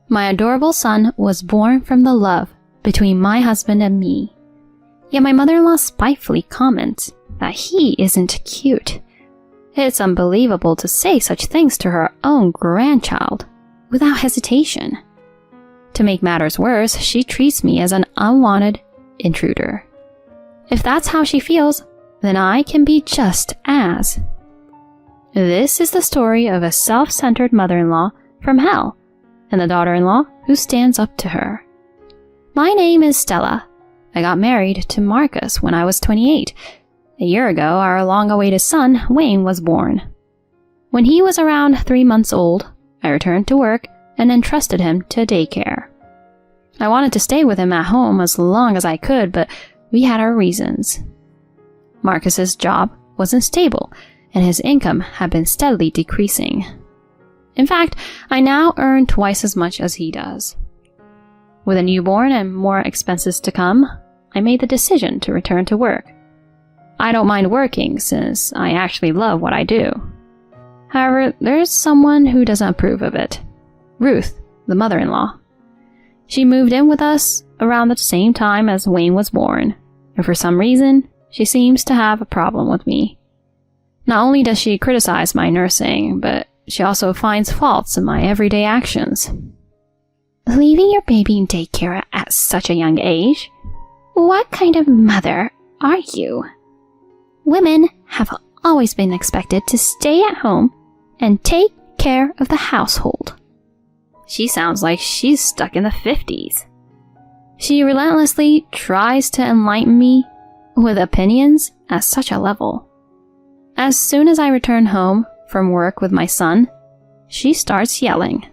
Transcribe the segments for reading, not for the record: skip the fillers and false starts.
My adorable son was born from the love between my husband and me. Yet my mother-in-law spitefully comments that he isn't cute. It's unbelievable to say such things to her own grandchild without hesitation. To make matters worse, she treats me as an unwanted intruder. If that's how she feels, then I can be just as. This is the story of a self-centered mother-in-law from hell and the daughter-in-law who stands up to her. My name is Stella. I got married to Marcus when I was 28. A year ago, our long-awaited son, Wayne, was born. When he was around 3 months old, I returned to work and entrusted him to daycare. I wanted to stay with him at home as long as I could, but we had our reasons. Marcus's job wasn't stable, and his income had been steadily decreasing. In fact, I now earn twice as much as he does. With a newborn and more expenses to come, I made the decision to return to work. I don't mind working since I actually love what I do. However, there's someone who doesn't approve of it. Ruth, the mother-in-law. She moved in with us around the same time as Wayne was born, and for some reason, she seems to have a problem with me. Not only does she criticize my nursing, but she also finds faults in my everyday actions. Leaving your baby in daycare at such a young age? What kind of mother are you? Women have always been expected to stay at home and take care of the household. She sounds like she's stuck in the 50s. She relentlessly tries to enlighten me with opinions at such a level. As soon as I return home from work with my son, she starts yelling.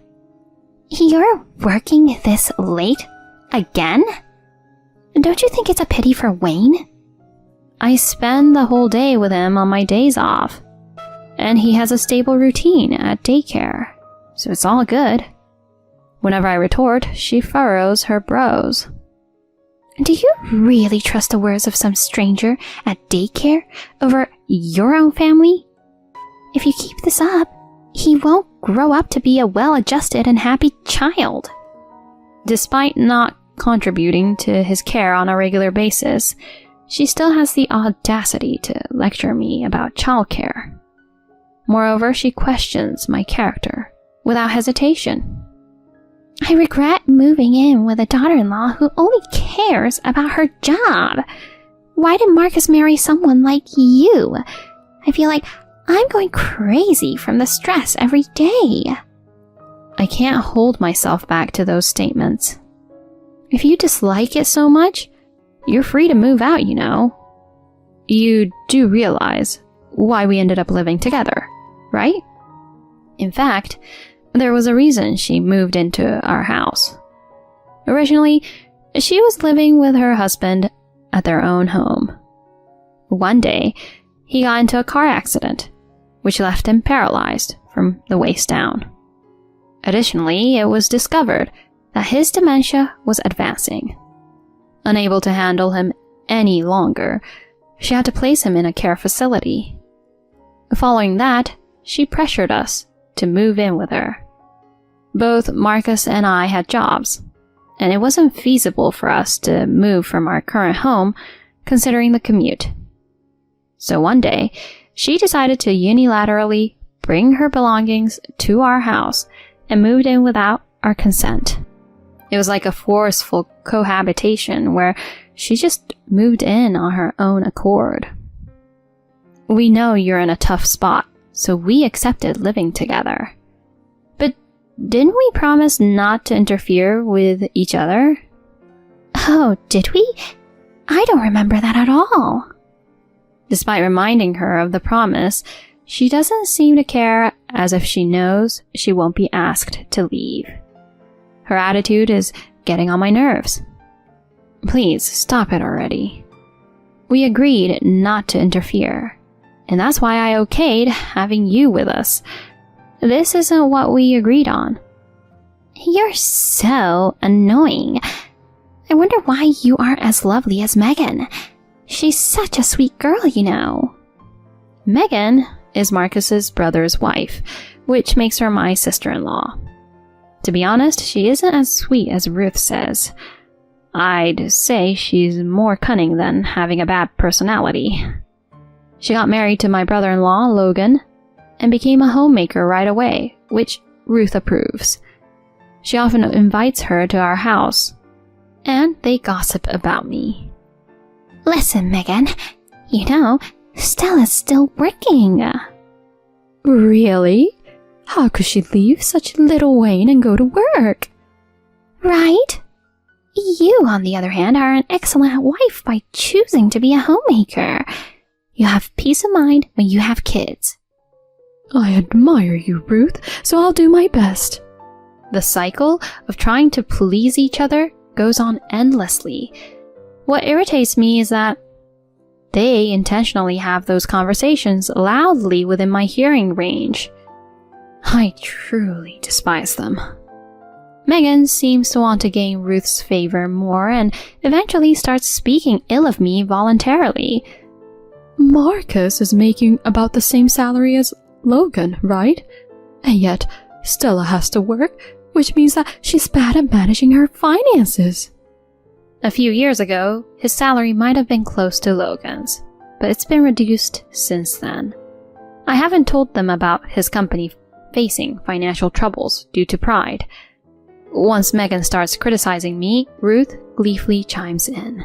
You're working this late? Again? Don't you think it's a pity for Wayne? I spend the whole day with him on my days off, and he has a stable routine at daycare, so it's all good. Whenever I retort, she furrows her brows. Do you really trust the words of some stranger at daycare over your own family? If you keep this up, he won't grow up to be a well-adjusted and happy child. Despite not contributing to his care on a regular basis, she still has the audacity to lecture me about childcare. Moreover, she questions my character without hesitation. I regret moving in with a daughter-in-law who only cares about her job. Why did Marcus marry someone like you? I feel like I'm going crazy from the stress every day. I can't hold myself back to those statements. If you dislike it so much, you're free to move out, you know. You do realize why we ended up living together, right? In fact, there was a reason she moved into our house. Originally, she was living with her husband at their own home. One day, he got into a car accident, which left him paralyzed from the waist down. Additionally, it was discovered that his dementia was advancing. Unable to handle him any longer, she had to place him in a care facility. Following that, she pressured us to move in with her. Both Marcus and I had jobs, and it wasn't feasible for us to move from our current home considering the commute. So one day, she decided to unilaterally bring her belongings to our house and moved in without our consent. It was like a forceful cohabitation where she just moved in on her own accord. We know you're in a tough spot, so we accepted living together. But didn't we promise not to interfere with each other? Oh, did we? I don't remember that at all. Despite reminding her of the promise, she doesn't seem to care, as if she knows she won't be asked to leave. Her attitude is getting on my nerves. Please, stop it already. We agreed not to interfere, and that's why I okayed having you with us. This isn't what we agreed on. You're so annoying. I wonder why you aren't as lovely as Megan. She's such a sweet girl, you know. Megan is Marcus's brother's wife, which makes her my sister-in-law. To be honest, she isn't as sweet as Ruth says. I'd say she's more cunning than having a bad personality. She got married to my brother-in-law, Logan, and became a homemaker right away, which Ruth approves. She often invites her to our house, and they gossip about me. Listen, Megan, you know, Stella's still working. Really? How could she leave such little Wayne and go to work? Right? You, on the other hand, are an excellent wife by choosing to be a homemaker. You have peace of mind when you have kids. I admire you, Ruth, so I'll do my best. The cycle of trying to please each other goes on endlessly. What irritates me is that they intentionally have those conversations loudly within my hearing range. I truly despise them. Megan seems to want to gain Ruth's favor more and eventually starts speaking ill of me voluntarily. Marcus is making about the same salary as Logan, right? And yet, Stella has to work, which means that she's bad at managing her finances. A few years ago, his salary might have been close to Logan's, but it's been reduced since then. I haven't told them about his company facing financial troubles due to pride. Once Megan starts criticizing me, Ruth gleefully chimes in.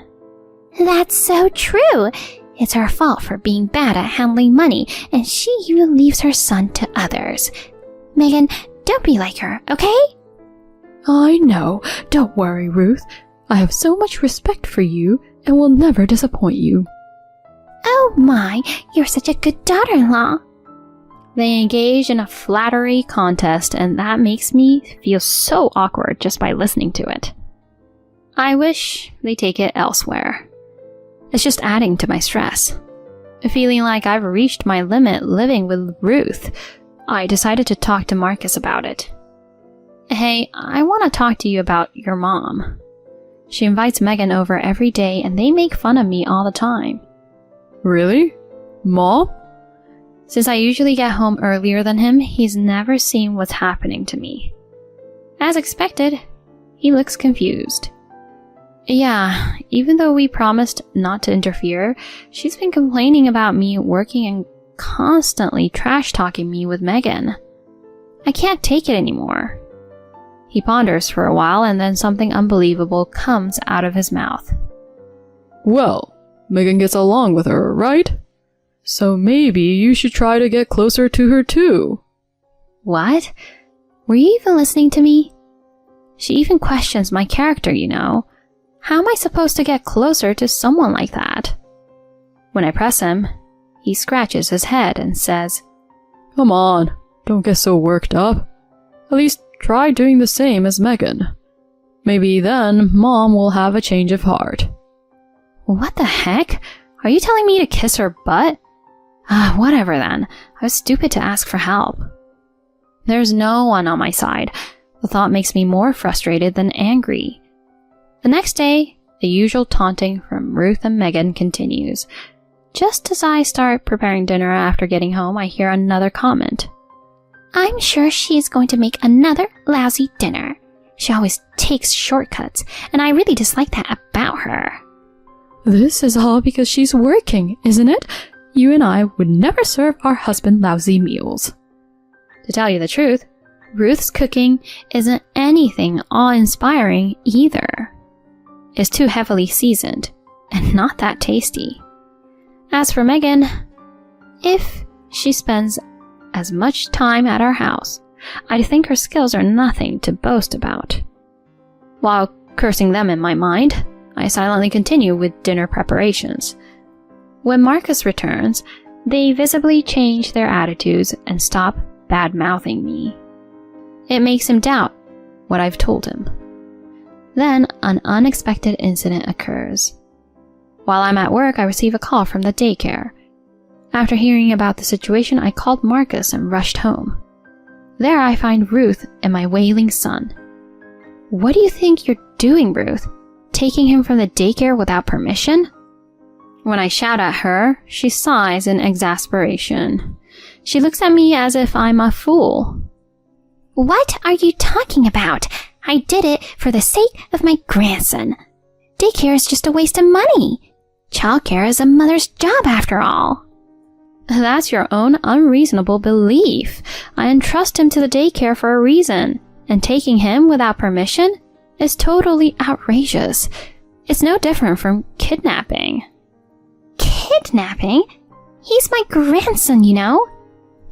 That's so true. It's her fault for being bad at handling money, and she even leaves her son to others. Megan, don't be like her, okay? I know. Don't worry, Ruth. I have so much respect for you and will never disappoint you. Oh my, you're such a good daughter-in-law. They engage in a flattery contest, and that makes me feel so awkward just by listening to it. I wish they take it elsewhere. It's just adding to my stress. Feeling like I've reached my limit living with Ruth, I decided to talk to Marcus about it. Hey, I want to talk to you about your mom. She invites Megan over every day, and they make fun of me all the time. Really? Mom? Since I usually get home earlier than him, he's never seen what's happening to me. As expected, he looks confused. Yeah, even though we promised not to interfere, she's been complaining about me working and constantly trash-talking me with Megan. I can't take it anymore. He ponders for a while, and then something unbelievable comes out of his mouth. Well, Megan gets along with her, right? So maybe you should try to get closer to her too. What? Were you even listening to me? She even questions my character, you know. How am I supposed to get closer to someone like that? When I press him, he scratches his head and says, Come on, don't get so worked up. At least try doing the same as Megan. Maybe then Mom will have a change of heart. What the heck? Are you telling me to kiss her butt? Whatever then. I was stupid to ask for help. There's no one on my side. The thought makes me more frustrated than angry. The next day, the usual taunting from Ruth and Megan continues. Just as I start preparing dinner after getting home, I hear another comment. I'm sure she's going to make another lousy dinner. She always takes shortcuts, and I really dislike that about her. This is all because she's working, isn't it? You and I would never serve our husband lousy meals. To tell you the truth, Ruth's cooking isn't anything awe-inspiring either. It's too heavily seasoned, and not that tasty. As for Megan, if she spends as much time at our house, I think her skills are nothing to boast about. While cursing them in my mind, I silently continue with dinner preparations. When Marcus returns, they visibly change their attitudes and stop bad-mouthing me. It makes him doubt what I've told him. Then an unexpected incident occurs. While I'm at work, I receive a call from the daycare. After hearing about the situation, I called Marcus and rushed home. There I find Ruth and my wailing son. What do you think you're doing, Ruth? Taking him from the daycare without permission? When I shout at her, she sighs in exasperation. She looks at me as if I'm a fool. What are you talking about? I did it for the sake of my grandson. Daycare is just a waste of money. Childcare is a mother's job after all. That's your own unreasonable belief. I entrust him to the daycare for a reason, and taking him without permission is totally outrageous. It's no different from kidnapping. Kidnapping? He's my grandson, you know.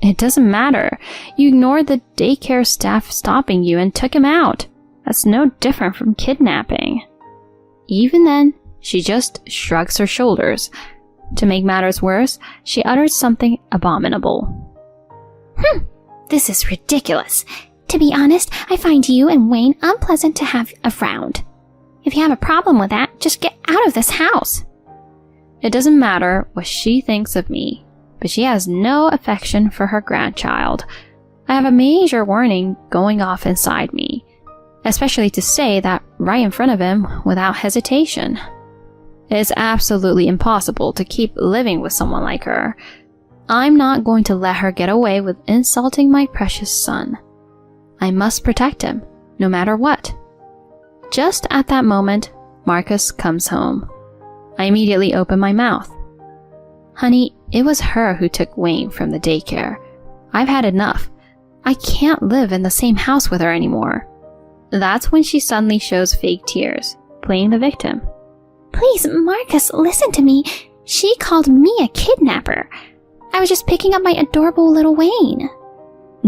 It doesn't matter. You ignored the daycare staff stopping you and took him out. That's no different from kidnapping. Even then, she just shrugs her shoulders. To make matters worse, she utters something abominable. This is ridiculous. To be honest, I find you and Wayne unpleasant to have around. If you have a problem with that, just get out of this house. It doesn't matter what she thinks of me, but she has no affection for her grandchild. I have a major warning going off inside me, especially to say that right in front of him without hesitation. It is absolutely impossible to keep living with someone like her. I'm not going to let her get away with insulting my precious son. I must protect him, no matter what. Just at that moment, Marcus comes home. I immediately open my mouth. Honey, it was her who took Wayne from the daycare. I've had enough. I can't live in the same house with her anymore. That's when she suddenly shows fake tears, playing the victim. Please, Marcus, listen to me. She called me a kidnapper. I was just picking up my adorable little Wayne.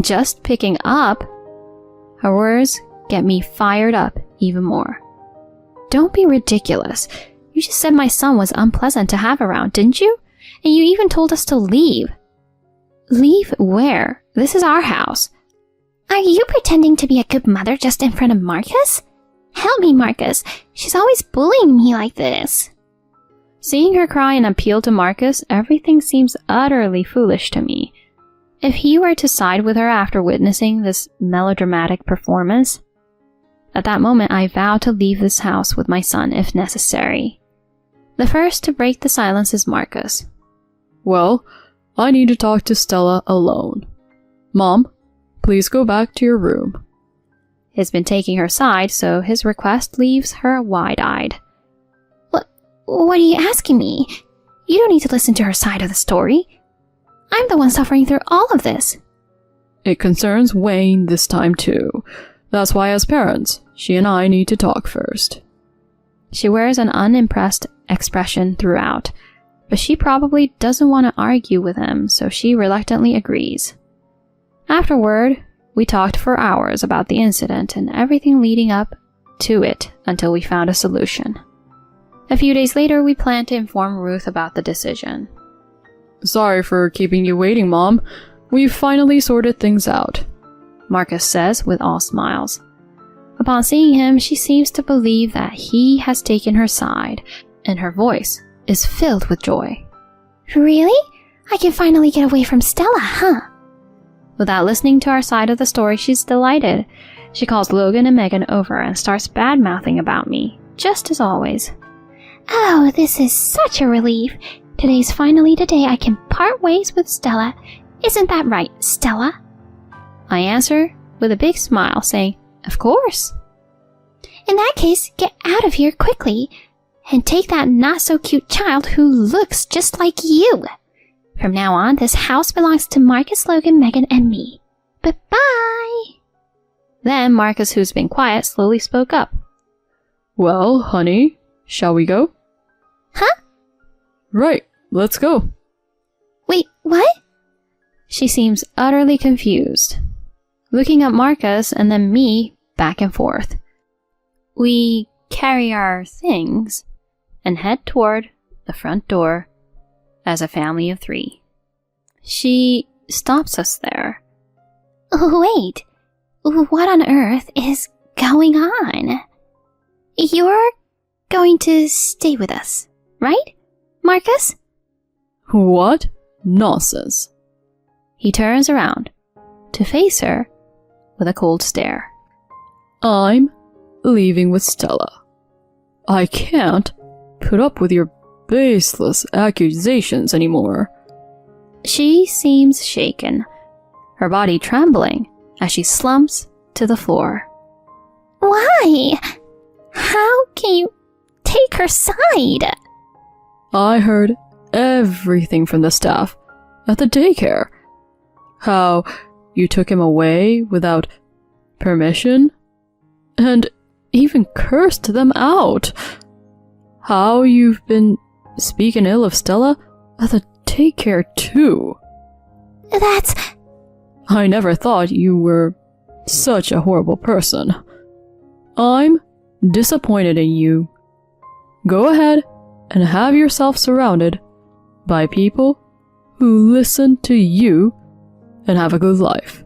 Just picking up? Her words get me fired up even more. Don't be ridiculous. You just said my son was unpleasant to have around, didn't you? And you even told us to leave. Leave where? This is our house. Are you pretending to be a good mother just in front of Marcus? Help me, Marcus. She's always bullying me like this. Seeing her cry and appeal to Marcus, everything seems utterly foolish to me. If he were to side with her after witnessing this melodramatic performance, at that moment I vow to leave this house with my son if necessary. The first to break the silence is Marcus. Well, I need to talk to Stella alone. Mom, please go back to your room. He's been taking her side, so his request leaves her wide-eyed. What are you asking me? You don't need to listen to her side of the story. I'm the one suffering through all of this. It concerns Wayne this time too. That's why as parents, she and I need to talk first. She wears an unimpressed expression throughout, but she probably doesn't want to argue with him, so she reluctantly agrees. Afterward, we talked for hours about the incident and everything leading up to it until we found a solution. A few days later, we planned to inform Ruth about the decision. Sorry for keeping you waiting, Mom. We've finally sorted things out, Marcus says with all smiles. Upon seeing him, she seems to believe that he has taken her side, and her voice is filled with joy. Really? I can finally get away from Stella, huh? Without listening to our side of the story, she's delighted. She calls Logan and Megan over and starts bad-mouthing about me, just as always. Oh, this is such a relief. Today's finally the day I can part ways with Stella. Isn't that right, Stella? I answer with a big smile, saying, Of course. In that case, get out of here quickly and take that not-so-cute child who looks just like you. From now on, this house belongs to Marcus, Logan, Megan, and me. Bye-bye. Then Marcus, who's been quiet, slowly spoke up. Well, honey, shall we go? Huh? Right, let's go. Wait, what? She seems utterly confused, looking at Marcus and then me back and forth. We carry our things and head toward the front door as a family of 3. She stops us there. Wait, what on earth is going on? You're going to stay with us, right, Marcus? What nonsense. He turns around to face her with a cold stare. I'm leaving with Stella. I can't put up with your baseless accusations anymore. She seems shaken, her body trembling as she slumps to the floor. Why? How can you take her side? I heard everything from the staff at the daycare. How you took him away without permission, and even cursed them out. How you've been speaking ill of Stella at the daycare too. That's... I never thought you were such a horrible person. I'm disappointed in you. Go ahead and have yourself surrounded by people who listen to you and have a good life.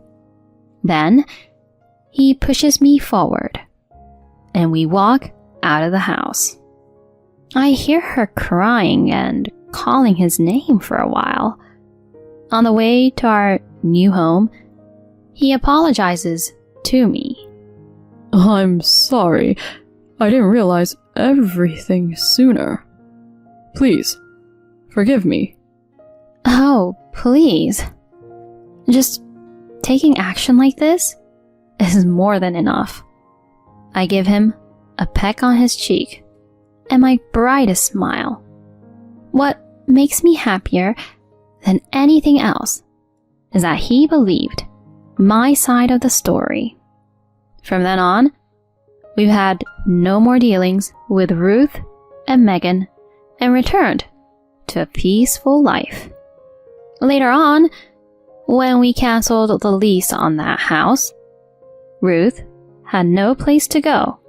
Then he pushes me forward, and we walk out of the house. I hear her crying and calling his name for a while. On the way to our new home, he apologizes to me. I'm sorry. I didn't realize everything sooner. Please, forgive me. Oh, please. Just taking action like this is more than enough. I give him a peck on his cheek and my brightest smile. What makes me happier than anything else is that he believed my side of the story. From then on, we've had no more dealings with Ruth and Megan and returned to a peaceful life. Later on, when we canceled the lease on that house, Ruth had no place to go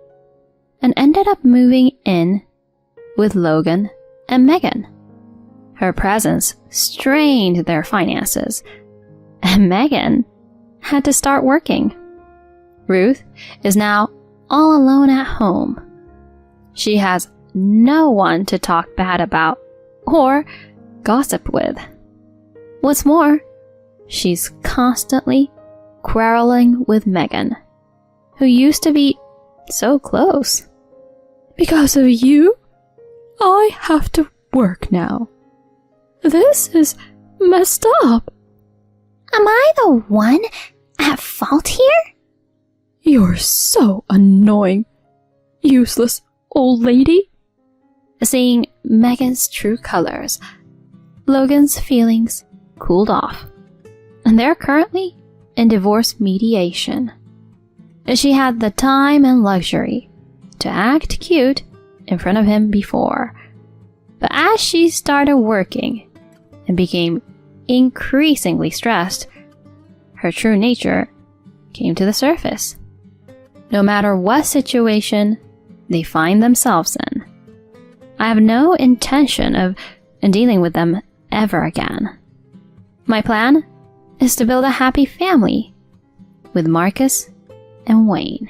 and ended up moving in with Logan and Megan. Her presence strained their finances, and Megan had to start working. Ruth is now all alone at home. She has no one to talk bad about or gossip with. What's more, she's constantly quarreling with Megan, who used to be so close. Because of you, I have to work now. This is messed up. Am I the one at fault here? You're so annoying, useless old lady. Seeing Megan's true colors, Logan's feelings cooled off, and they're currently in divorce mediation. She had the time and luxury to act cute in front of him before, but as she started working and became increasingly stressed, her true nature came to the surface. No matter what situation they find themselves in, I have no intention of dealing with them ever again. My plan is to build a happy family with Marcus and Wayne.